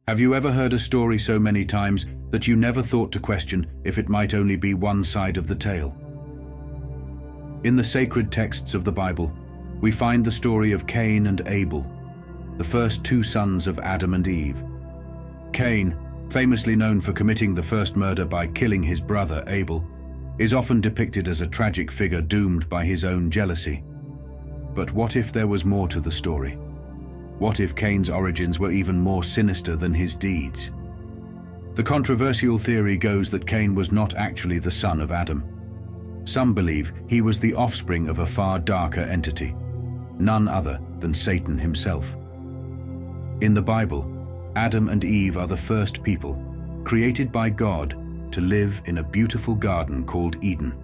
Have you ever heard a story so many times that you never thought to question if it might only be one side of the tale? In the sacred texts of the Bible, we find the story of Cain and Abel, the first two sons of Adam and Eve. Cain, famously known for committing the first murder by killing his brother Abel, is often depicted as a tragic figure doomed by his own jealousy. But what if there was more to the story? What if Cain's origins were even more sinister than his deeds? The controversial theory goes that Cain was not actually the son of Adam. Some believe he was the offspring of a far darker entity, none other than Satan himself. In the Bible, Adam and Eve are the first people, created by God to live in a beautiful garden called Eden.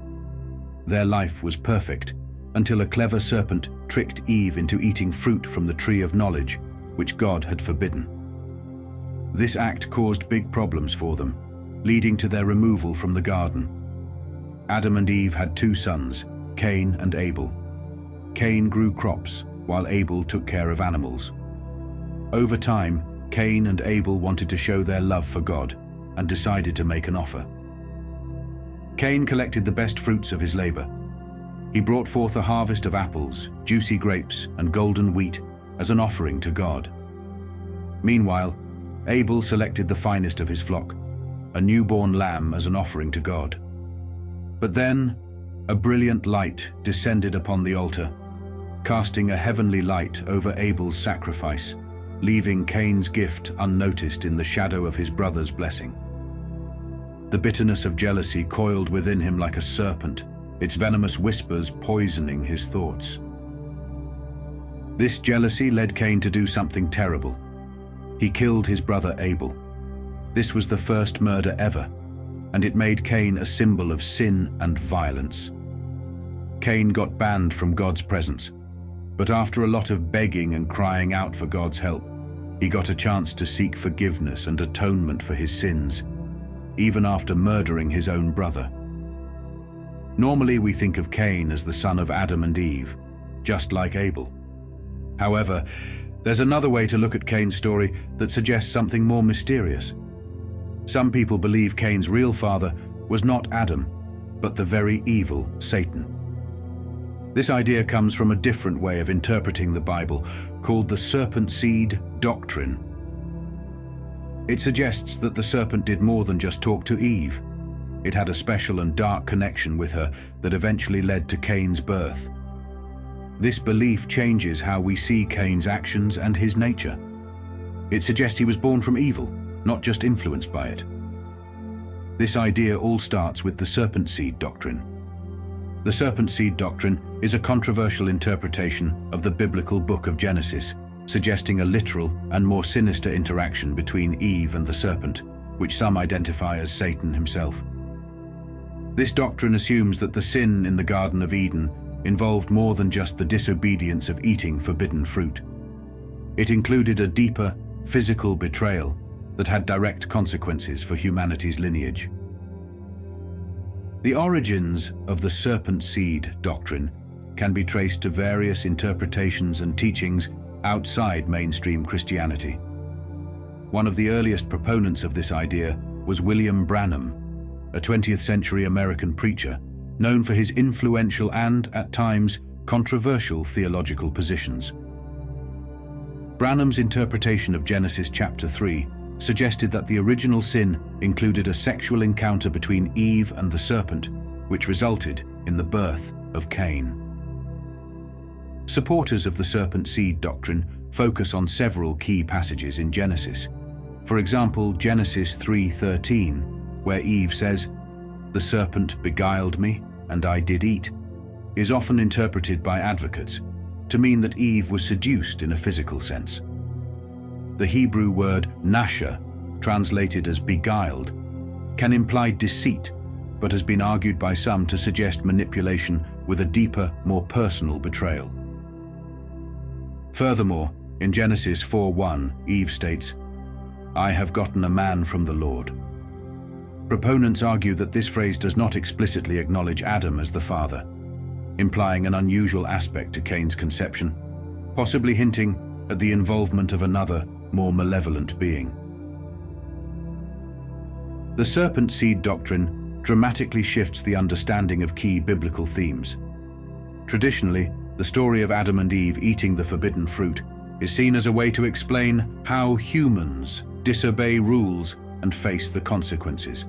Their life was perfect until a clever serpent tricked Eve into eating fruit from the tree of knowledge, which God had forbidden. This act caused big problems for them, leading to their removal from the garden. Adam and Eve had two sons, Cain and Abel. Cain grew crops, while Abel took care of animals. Over time, Cain and Abel wanted to show their love for God and decided to make an offer. Cain collected the best fruits of his labor. He brought forth a harvest of apples, juicy grapes, and golden wheat as an offering to God. Meanwhile, Abel selected the finest of his flock, a newborn lamb as an offering to God. But then, a brilliant light descended upon the altar, casting a heavenly light over Abel's sacrifice, leaving Cain's gift unnoticed in the shadow of his brother's blessing. The bitterness of jealousy coiled within him like a serpent, its venomous whispers poisoning his thoughts. This jealousy led Cain to do something terrible. He killed his brother Abel. This was the first murder ever, and it made Cain a symbol of sin and violence. Cain got banned from God's presence, but after a lot of begging and crying out for God's help, he got a chance to seek forgiveness and atonement for his sins, even after murdering his own brother. Normally we think of Cain as the son of Adam and Eve, just like Abel. However, there's another way to look at Cain's story that suggests something more mysterious. Some people believe Cain's real father was not Adam, but the very evil Satan. This idea comes from a different way of interpreting the Bible, called the Serpent Seed Doctrine. It suggests that the serpent did more than just talk to Eve. It had a special and dark connection with her that eventually led to Cain's birth. This belief changes how we see Cain's actions and his nature. It suggests he was born from evil, not just influenced by it. This idea all starts with the Serpent Seed Doctrine. The Serpent Seed Doctrine is a controversial interpretation of the biblical book of Genesis, suggesting a literal and more sinister interaction between Eve and the serpent, which some identify as Satan himself. This doctrine assumes that the sin in the Garden of Eden involved more than just the disobedience of eating forbidden fruit. It included a deeper, physical betrayal that had direct consequences for humanity's lineage. The origins of the Serpent Seed Doctrine can be traced to various interpretations and teachings outside mainstream Christianity. One of the earliest proponents of this idea was William Branham, a 20th century American preacher known for his influential and, at times, controversial theological positions. Branham's interpretation of Genesis chapter 3 suggested that the original sin included a sexual encounter between Eve and the serpent, which resulted in the birth of Cain. Supporters of the Serpent Seed Doctrine focus on several key passages in Genesis. For example, Genesis 3:13, where Eve says, "The serpent beguiled me, and I did eat," is often interpreted by advocates to mean that Eve was seduced in a physical sense. The Hebrew word nasha, translated as beguiled, can imply deceit, but has been argued by some to suggest manipulation with a deeper, more personal betrayal. Furthermore, in Genesis 4:1, Eve states, "I have gotten a man from the Lord." Proponents argue that this phrase does not explicitly acknowledge Adam as the father, implying an unusual aspect to Cain's conception, possibly hinting at the involvement of another, more malevolent being. The Serpent Seed doctrine dramatically shifts the understanding of key biblical themes. Traditionally, the story of Adam and Eve eating the forbidden fruit is seen as a way to explain how humans disobey rules and face the consequences.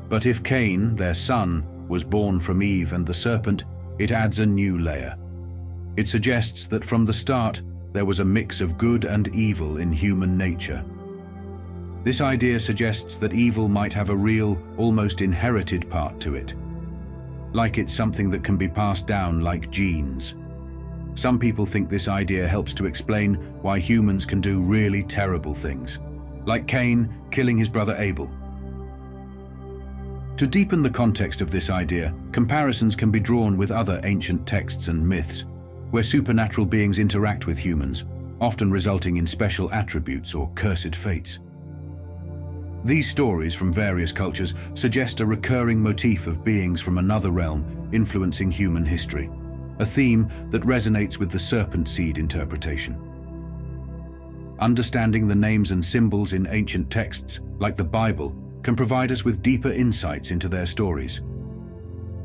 But if Cain, their son, was born from Eve and the serpent, it adds a new layer. It suggests that from the start, there was a mix of good and evil in human nature. This idea suggests that evil might have a real, almost inherited part to it. Like it's something that can be passed down like genes. Some people think this idea helps to explain why humans can do really terrible things, like Cain killing his brother Abel. To deepen the context of this idea, comparisons can be drawn with other ancient texts and myths, where supernatural beings interact with humans, often resulting in special attributes or cursed fates. These stories from various cultures suggest a recurring motif of beings from another realm influencing human history, a theme that resonates with the Serpent Seed interpretation. Understanding the names and symbols in ancient texts, like the Bible, can provide us with deeper insights into their stories.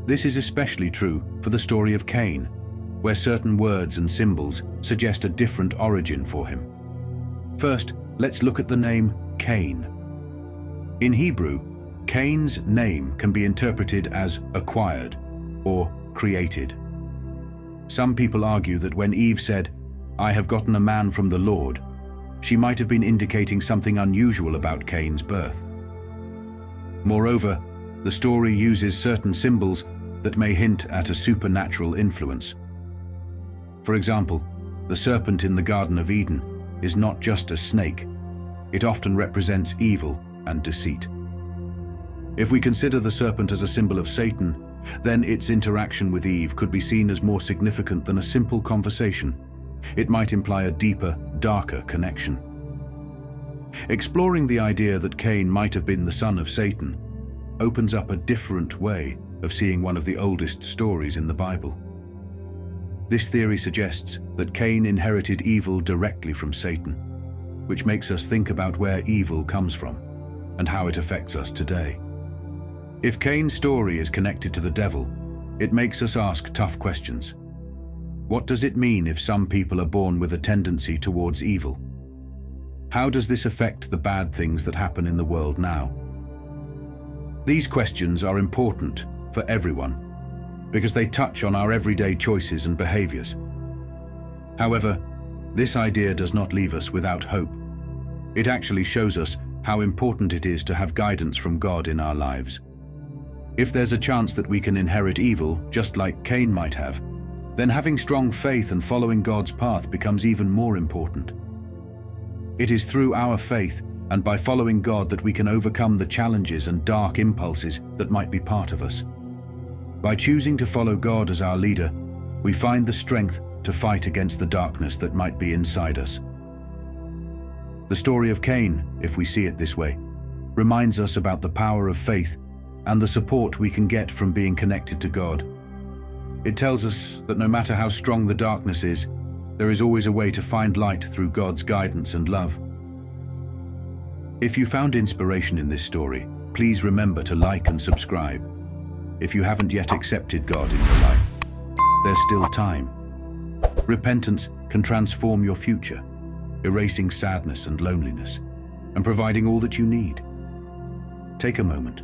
This is especially true for the story of Cain, where certain words and symbols suggest a different origin for him. First, let's look at the name Cain. In Hebrew, Cain's name can be interpreted as acquired or created. Some people argue that when Eve said, "I have gotten a man from the Lord," she might have been indicating something unusual about Cain's birth. Moreover, the story uses certain symbols that may hint at a supernatural influence. For example, the serpent in the Garden of Eden is not just a snake. It often represents evil and deceit. If we consider the serpent as a symbol of Satan, then its interaction with Eve could be seen as more significant than a simple conversation. It might imply a deeper, darker connection. Exploring the idea that Cain might have been the son of Satan opens up a different way of seeing one of the oldest stories in the Bible. This theory suggests that Cain inherited evil directly from Satan, which makes us think about where evil comes from and how it affects us today. If Cain's story is connected to the devil, it makes us ask tough questions. What does it mean if some people are born with a tendency towards evil? How does this affect the bad things that happen in the world now? These questions are important for everyone because they touch on our everyday choices and behaviors. However, this idea does not leave us without hope. It actually shows us how important it is to have guidance from God in our lives. If there's a chance that we can inherit evil, just like Cain might have, then having strong faith and following God's path becomes even more important. It is through our faith and by following God that we can overcome the challenges and dark impulses that might be part of us. By choosing to follow God as our leader, we find the strength to fight against the darkness that might be inside us. The story of Cain, if we see it this way, reminds us about the power of faith and the support we can get from being connected to God. It tells us that no matter how strong the darkness is, there is always a way to find light through God's guidance and love. If you found inspiration in this story, please remember to like and subscribe. If you haven't yet accepted God in your life, there's still time. Repentance can transform your future, erasing sadness and loneliness, and providing all that you need. Take a moment,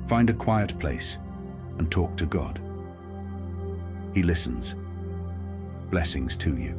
find a quiet place, and talk to God. He listens. Blessings to you.